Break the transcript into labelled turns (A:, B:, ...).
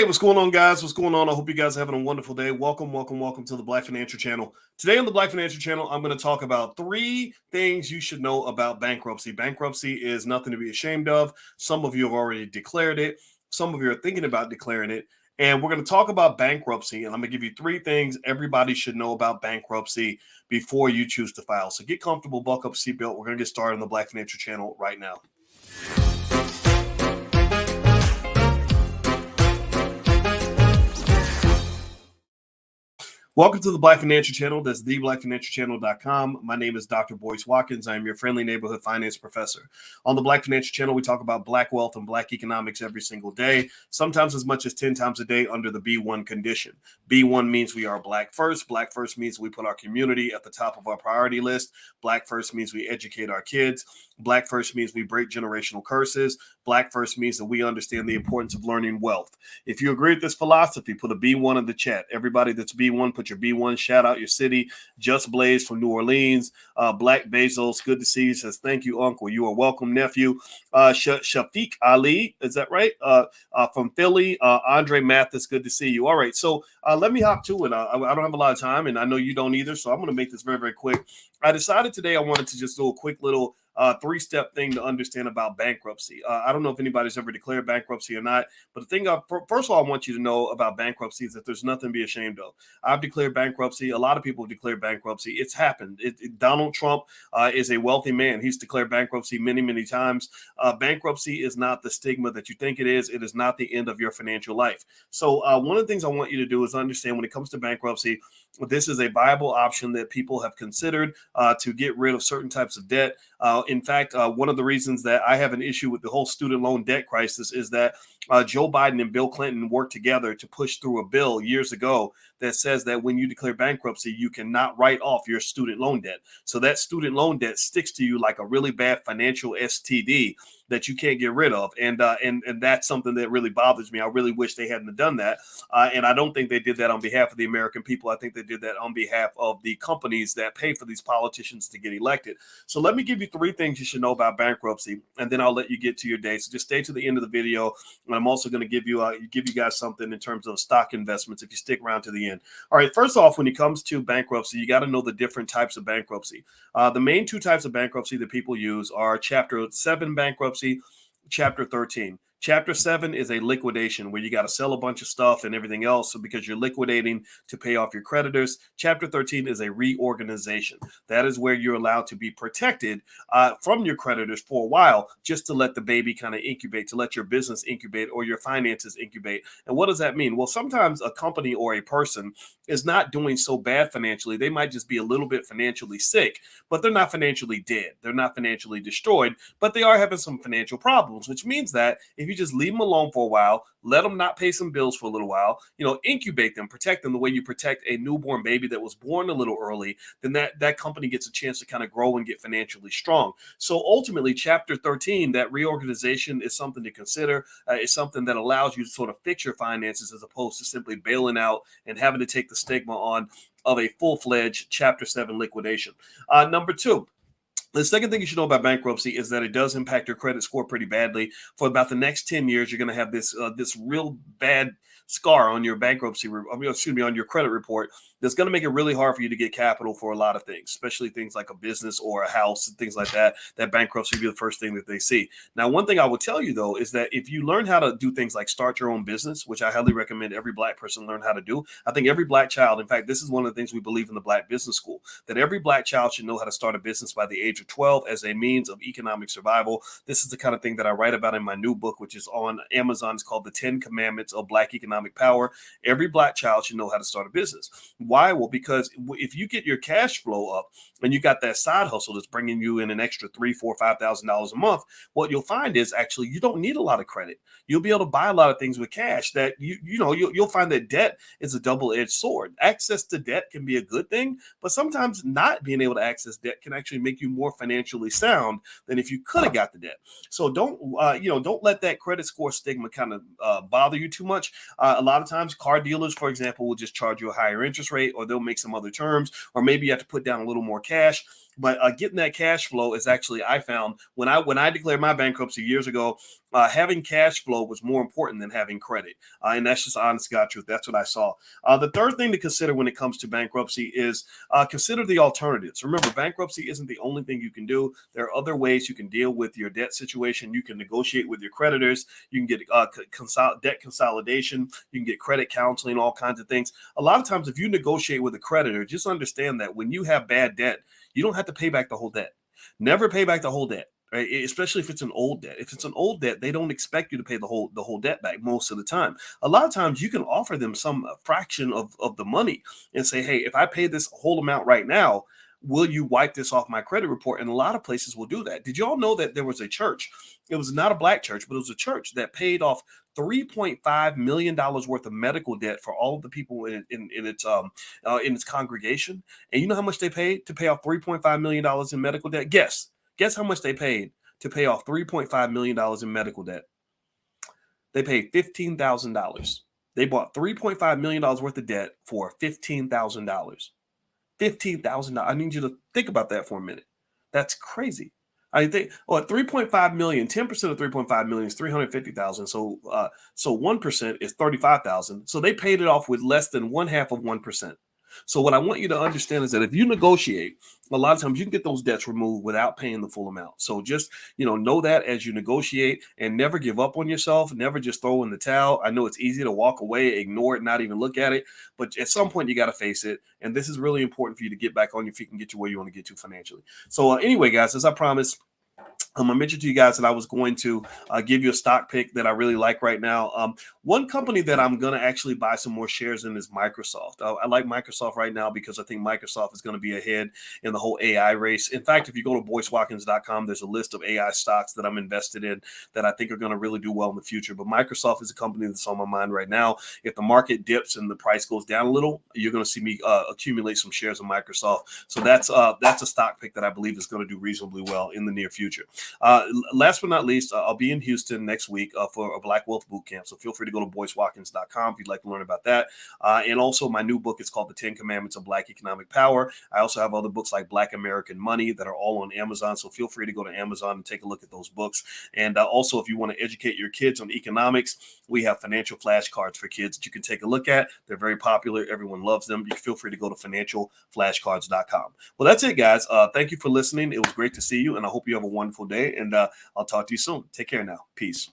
A: what's going on, guys? What's going on? I hope you guys are having a wonderful day. Welcome to the Black Financial Channel. Today on the Black Financial Channel, I'm going to talk about 3 things you should know about bankruptcy. Bankruptcy is nothing to be ashamed of. Some of you have already declared it. Some of you are thinking about declaring it. And we're going to talk about bankruptcy. And I'm going to give you 3 things everybody should know about bankruptcy before you choose to file. So get comfortable, buckle up, seatbelt. We're going to get started on the Black Financial Channel right now. Welcome to the Black Financial Channel. That's theblackfinancialchannel.com. My name is Dr. Boyce Watkins. I am your friendly neighborhood finance professor. On the Black Financial Channel, we talk about Black wealth and Black economics every single day, sometimes as much as 10 times a day under the B1 condition. B1 means we are Black first. Black first means we put our community at the top of our priority list. Black first means we educate our kids. Black first means we break generational curses. Black first means that we understand the importance of learning wealth. If you agree with this philosophy, put a B1 in the chat. Everybody that's B1, put your B1, shout out your city. Just Blaze from New Orleans. Black Bezos, good to see you. Says, thank you, uncle. You are welcome, nephew. Shafiq Ali, is that right? From Philly. Andre Mathis, good to see you. All right, so let me hop to it. I don't have a lot of time, and I know you don't either, so I'm going to make this very, very quick. I decided today I wanted to just do a quick little 3-step thing to understand about bankruptcy. I don't know if anybody's ever declared bankruptcy or not, but the thing, first of all, I want you to know about bankruptcy is that there's nothing to be ashamed of. I've declared bankruptcy. A lot of people have declared bankruptcy. It's happened. Donald Trump is a wealthy man. He's declared bankruptcy many, many times. Bankruptcy is not the stigma that you think it is. It is not the end of your financial life. So one of the things I want you to do is understand when it comes to bankruptcy, this is a viable option that people have considered to get rid of certain types of debt. In fact, one of the reasons that I have an issue with the whole student loan debt crisis is that Joe Biden and Bill Clinton worked together to push through a bill years ago that says that when you declare bankruptcy, you cannot write off your student loan debt. So that student loan debt sticks to you like a really bad financial STD that you can't get rid of. And that's something that really bothers me. I really wish they hadn't done that. And I don't think they did that on behalf of the American people. I think they did that on behalf of the companies that pay for these politicians to get elected. So let me give you 3 things you should know about bankruptcy, and then I'll let you get to your day. So just stay to the end of the video. And I'm also going to give you guys something in terms of stock investments if you stick around to the end. All right, first off, when it comes to bankruptcy, you got to know the different types of bankruptcy. The main 2 types of bankruptcy that people use are Chapter 7 bankruptcy, Chapter 13. Chapter 7 is a liquidation where you got to sell a bunch of stuff and everything else because you're liquidating to pay off your creditors. Chapter 13 is a reorganization. That is where you're allowed to be protected from your creditors for a while, just to let the baby kind of incubate, to let your business incubate or your finances incubate. And what does that mean? Well, sometimes a company or a person is not doing so bad financially. They might just be a little bit financially sick, but they're not financially dead. They're not financially destroyed, but they are having some financial problems, which means that if you just leave them alone for a while, let them not pay some bills for a little while, incubate them, protect them the way you protect a newborn baby that was born a little early, then that company gets a chance to kind of grow and get financially strong. So ultimately, Chapter 13, that reorganization is something to consider. It's something that allows you to sort of fix your finances as opposed to simply bailing out and having to take the stigma on of a full-fledged Chapter 7 liquidation. Number 2. The second thing you should know about bankruptcy is that it does impact your credit score pretty badly. For about the next 10 years, you're going to have this real bad scar on your on your credit report that's going to make it really hard for you to get capital for a lot of things, especially things like a business or a house and things like that. That bankruptcy will be the first thing that they see. Now, one thing I will tell you, though, is that if you learn how to do things like start your own business, which I highly recommend every Black person learn how to do. I think every Black child, in fact, this is one of the things we believe in the Black Business School, that every Black child should know how to start a business by the age of 12 as a means of economic survival. This is the kind of thing that I write about in my new book, which is on Amazon. It's called The 10 Commandments of Black Economic Power. Every Black child should know how to start a business. Why? Well, because if you get your cash flow up and you got that side hustle that's bringing you in an extra $3,000, $4,000, $5,000 a month, what you'll find is actually you don't need a lot of credit. You'll be able to buy a lot of things with cash that you'll find that debt is a double-edged sword. Access to debt can be a good thing, but sometimes not being able to access debt can actually make you more financially sound than if you could have got the debt. So don't let that credit score stigma kind of bother you too much. A lot of times car dealers, for example, will just charge you a higher interest rate, or they'll make some other terms, or maybe you have to put down a little more cash. But getting that cash flow is actually, I found when I declared my bankruptcy years ago, having cash flow was more important than having credit. And that's just honest God truth. That's what I saw. The third thing to consider when it comes to bankruptcy is consider the alternatives. Remember, bankruptcy isn't the only thing you can do. There are other ways you can deal with your debt situation. You can negotiate with your creditors. You can get debt consolidation. You can get credit counseling, all kinds of things. A lot of times, if you negotiate with a creditor, just understand that when you have bad debt, you don't have to pay back the whole debt. Never pay back the whole debt. Right? Especially if it's an old debt. If it's an old debt, they don't expect you to pay the whole debt back most of the time. A lot of times you can offer them some fraction of the money and say, hey, if I pay this whole amount right now, will you wipe this off my credit report? And a lot of places will do that. Did you all know that there was a church? It was not a black church, but it was a church that paid off $3.5 million worth of medical debt for all of the people in its congregation. And you know how much they paid to pay off $3.5 million in medical debt? Guess how much they paid to pay off $3.5 million in medical debt? They paid $15,000. They bought $3.5 million worth of debt for $15,000. $15,000. I need you to think about that for a minute. That's crazy. I think, well, 3.5 million, 10% of 3.5 million is 350,000. So 1% is 35,000. So they paid it off with less than 1/2 of 1%. So what I want you to understand is that if you negotiate, a lot of times you can get those debts removed without paying the full amount. So just, know that as you negotiate, and never give up on yourself. Never just throw in the towel. I know it's easy to walk away, ignore it, not even look at it. But at some point you got to face it. And this is really important for you to get back on your feet and get you where you want to get to financially. So anyway, guys, as I promised, I mentioned to you guys that I was going to give you a stock pick that I really like right now. One company that I'm going to actually buy some more shares in is Microsoft. I like Microsoft right now because I think Microsoft is going to be ahead in the whole AI race. In fact, if you go to BoyceWatkins.com, there's a list of AI stocks that I'm invested in that I think are going to really do well in the future. But Microsoft is a company that's on my mind right now. If the market dips and the price goes down a little, you're going to see me accumulate some shares of Microsoft. So that's a stock pick that I believe is going to do reasonably well in the near future. Last but not least, I'll be in Houston next week for a Black Wealth Boot Camp. So feel free to go to BoyceWatkins.com if you'd like to learn about that. And also my new book is called The 10 Commandments of Black Economic Power. I also have other books like Black American Money that are all on Amazon. So feel free to go to Amazon and take a look at those books. And also, if you want to educate your kids on economics, we have financial flashcards for kids that you can take a look at. They're very popular. Everyone loves them. You feel free to go to financialflashcards.com. Well, that's it, guys. Thank you for listening. It was great to see you, and I hope you have a wonderful day. And I'll talk to you soon. Take care now. Peace.